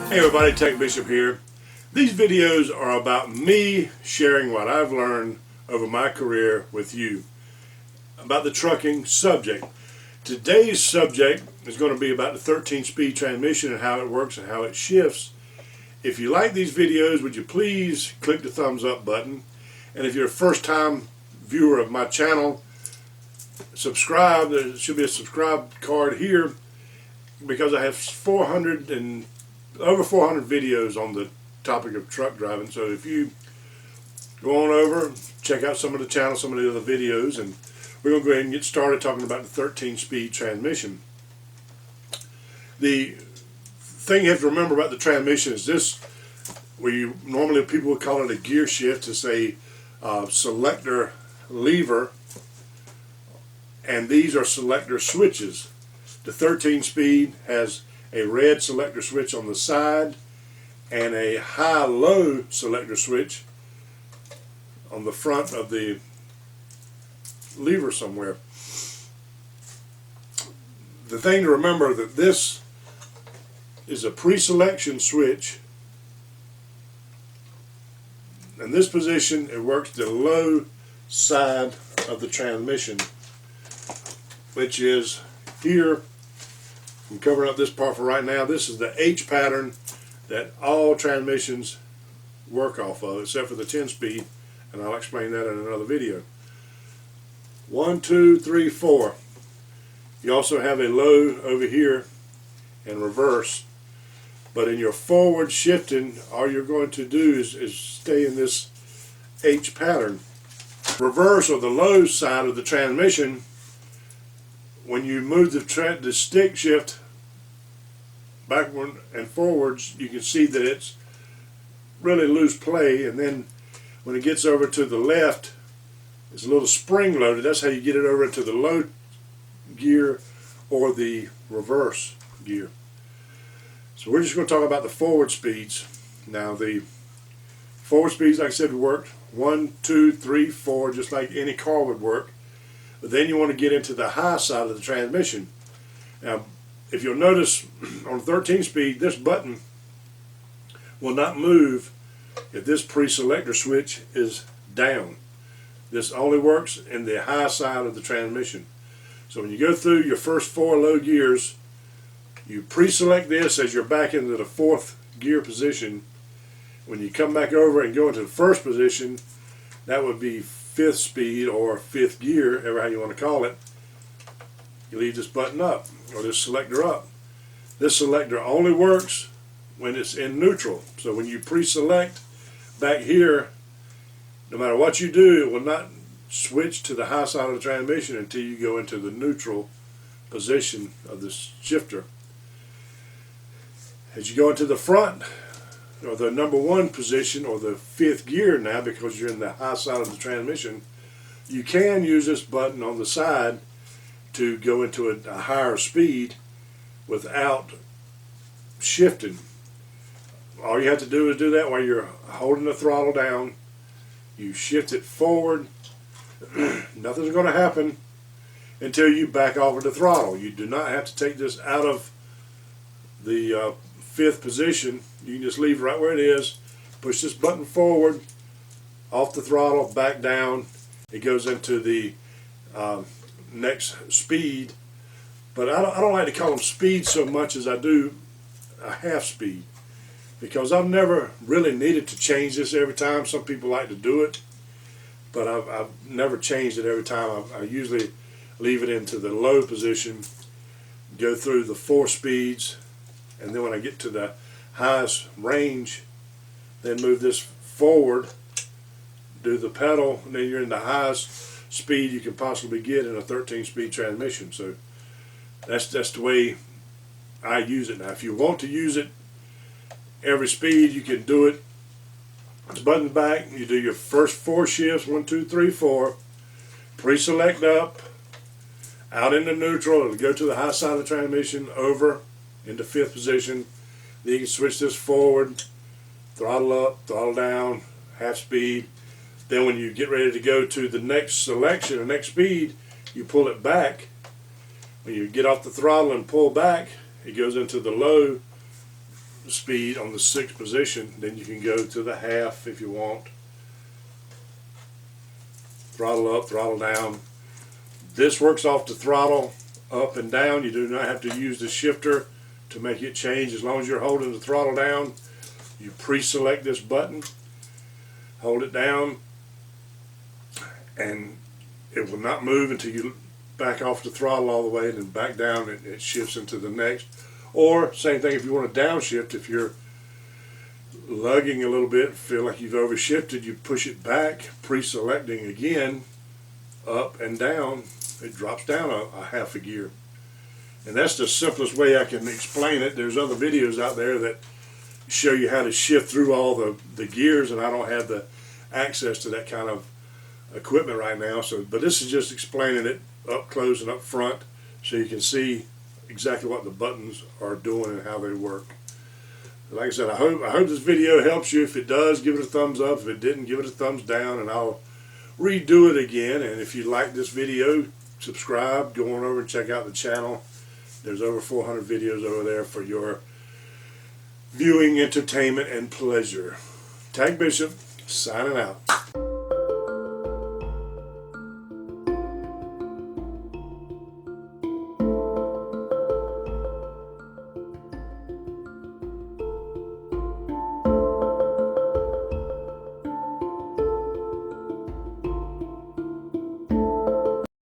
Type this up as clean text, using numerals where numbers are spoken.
Hey everybody, TacBishop here. These videos are about me sharing what I've learned over my career with you about the trucking subject. Today's subject is going to be about the 13-speed transmission and how it works and how it shifts. If you like these videos, would you please click the thumbs up button? And if you're a first-time viewer of my channel, subscribe. There should be a subscribe card here because I have over 400 videos on the topic of truck driving. So if you go on over, check out some of the channels, some of the other videos, and we're going to go ahead and get started talking about the 13-speed transmission. The thing you have to remember about the transmission is this, where you normally people would call it a gear shift. It's a selector lever, and these are selector switches. The 13-speed has a red selector switch on the side and a high-low selector switch on the front of the lever somewhere. The thing to remember that this is a pre-selection switch, and this position, it works the low side of the transmission, which is here. I'm covering up this part for right now. This is the H pattern that all transmissions work off of, except for the 10-speed, and I'll explain that in another video. 1, 2, 3, 4. You also have a low over here and reverse, but in your forward shifting, all you're going to do is stay in this H pattern. Reverse, or the low side of the transmission, when you move the stick shift backward and forwards, you can see that it's really loose play, and then when it gets over to the left, it's a little spring loaded. That's how you get it over into the low gear or the reverse gear. So we're just going to talk about the forward speeds. Now the forward speeds, like I said, worked 1, 2, 3, 4, just like any car would work. But then you want to get into the high side of the transmission. Now, if you'll notice on 13-speed, this button will not move if this pre-selector switch is down. This only works in the high side of the transmission. So when you go through your first 4 low gears, you pre-select this as you're back into the 4th gear position. When you come back over and go into the first position, that would be 5th speed or 5th gear, ever how you want to call it. You leave this button up, or this selector up. This selector only works when it's in neutral. So when you pre-select back here, no matter what you do, it will not switch to the high side of the transmission until you go into the neutral position of the shifter. As you go into the front, or the number 1 position, or the 5th gear now, because you're in the high side of the transmission, you can use this button on the side to go into a higher speed without shifting. All you have to do is do that while you're holding the throttle down. You shift it forward. Nothing's going to happen until you back off of the throttle. You do not have to take this out of the 5th position. You can just leave it right where it is, push this button forward, off the throttle, back down. It goes into the next speed, but I don't like to call them speed so much as I do a half speed, because I've never really needed to change this every time. Some people like to do it, but I've never changed it every time. I usually leave it into the low position, go through the 4 speeds, and then when I get to the highest range, then move this forward, do the pedal, and then you're in the highest speed you can possibly get in a 13-speed transmission. So that's the way I use it. Now if you want to use it every speed, you can do it. It's button back, you do your first 4 shifts, 1, 2, 3, 4, pre-select up, out into neutral, it'll go to the high side of the transmission, over into 5th position. Then you can switch this forward, throttle up, throttle down, half speed. Then when you get ready to go to the next selection, the next speed, you pull it back. When you get off the throttle and pull back, it goes into the low speed on the 6th position. Then you can go to the half if you want. Throttle up, throttle down. This works off the throttle up and down. You do not have to use the shifter to make it change. As long as you're holding the throttle down, you pre-select this button, hold it down, and it will not move until you back off the throttle all the way and then back down. It shifts into the next. Or same thing if you want to downshift. If you're lugging a little bit, feel like you've overshifted, you push it back, pre-selecting again, up and down. It drops down a half a gear. And that's the simplest way I can explain it. There's other videos out there that show you how to shift through all the gears, and I don't have the access to that kind of equipment right now. But this is just explaining it up close and up front so you can see exactly what the buttons are doing and how they work. Like I said, I hope this video helps you. If it does, give it a thumbs up. If it didn't, give it a thumbs down, and I'll redo it again. And if you like this video, subscribe, go on over and check out the channel. There's over 400 videos over there for your viewing, entertainment, and pleasure. TacBishop, signing out.